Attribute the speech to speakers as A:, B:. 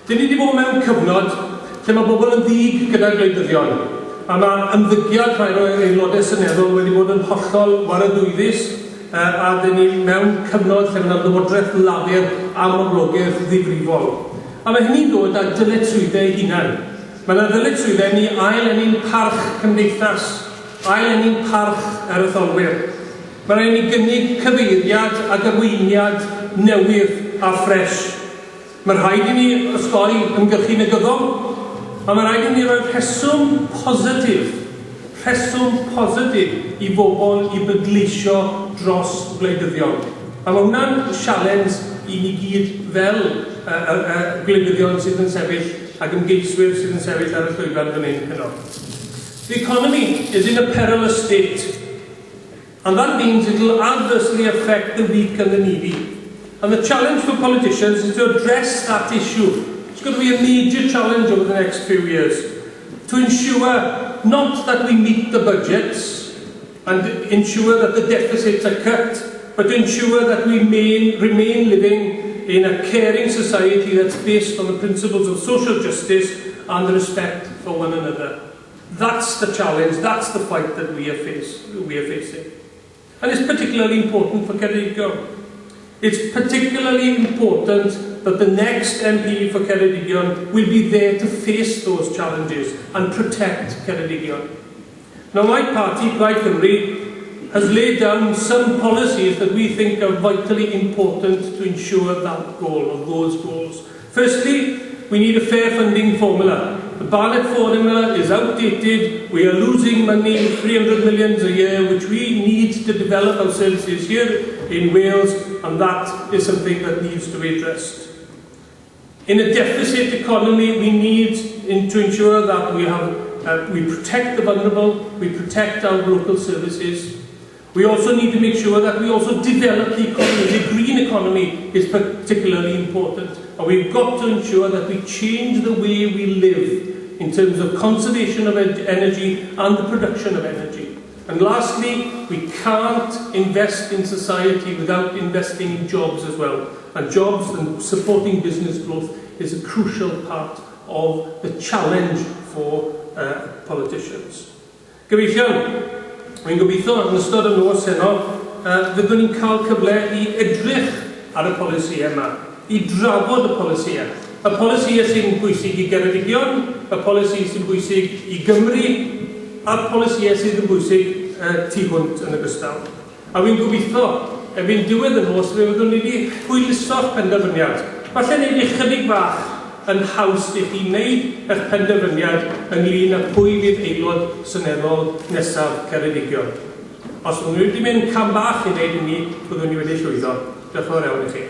A: Dyn ni wedi bod mewn cyfnod lle mae bobl yn ddig gyda'r gwleidyddion, a mae ymddygiad rhai o'r aelodau seneddol wedi bod yn hollol waradwyddus, a dyn ni mewn cyfnod lle mae'na lywodraeth lafur am oblogaeth ddifrifol. A mae hynny'n dod â dyletswyddau eu hunain. Mae yna dyletswyddau ni ail-enni'n parch cymdeithas, ail-enni'n parch yr etholwyr. Mae rhaid ni gynnig cyfeiriad a gyrweiniad newydd a ffres. Mae rhaid i ni osgoi ymgyrchu negyddol, a mae rhaid i ni roi rheswm positif i bobl i bydleisio dros gwleidyddion. A mae hwnna'n sialens i ni gyd fel gwleidyddion sydd yn sefyll ac ymgeiswyr sydd yn sefyll ar y llwyfan fan hyn heno. The economy is in a perilous state, and that means it will adversely affect the weak and the needy. And the challenge for politicians is to address that issue. It's going to be a major challenge over the next few years to ensure not that we meet the budgets and ensure that the deficits are cut, but to ensure that we remain living in a caring society that's based on the principles of social justice and respect for one another. That's the challenge, that's the fight that we are facing. And it's particularly important for Ceredigion. It's particularly important that the next MP for Ceredigion will be there to face those challenges and protect Ceredigion. Now, my party, Plaid Cymru, has laid down some policies that we think are vitally important to ensure that goal, or those goals. Firstly, we need a fair funding formula. The Barnett formula is outdated. We are losing money, 300 million a year, which we need to develop our services here in Wales, and that is something that needs to be addressed. In a deficit economy, we need to ensure that we protect the vulnerable, we protect our local services. We also need to make sure that we also develop the economy. The green economy is particularly important. And we've got to ensure that we change the way we live in terms of conservation of energy and the production of energy. And lastly, we can't invest in society without investing in jobs as well. And jobs and supporting business growth is a crucial part of the challenge for politicians. Gyfeillion, Mae'n gobeithio yn ystod y nos heno, fyddwn ni'n cael cyfle i edrych ar y polisïau yma, i drafod y polisïau. Y polisïau sy'n bwysig i Ceredigion, y polisïau sy'n bwysig i Gymru, a'r polisïau sydd yn bwysig tu hwnt yn ogystal. A wy'n gobeithio, erbyn diwedd y nos, fyddwn ni wedi hwyluso'r penderfyniad. Falle wneud i chydig bach yn haws i chi wneud eich penderfyniad ynglyn â pwy fydd aelod seneddol nesaf Ceredigion. Os ydyn nhw wedi mynd cam bach i wneud i ni, byddwn ni wedi llwyddo. Diolch yn fawr iawn i chi.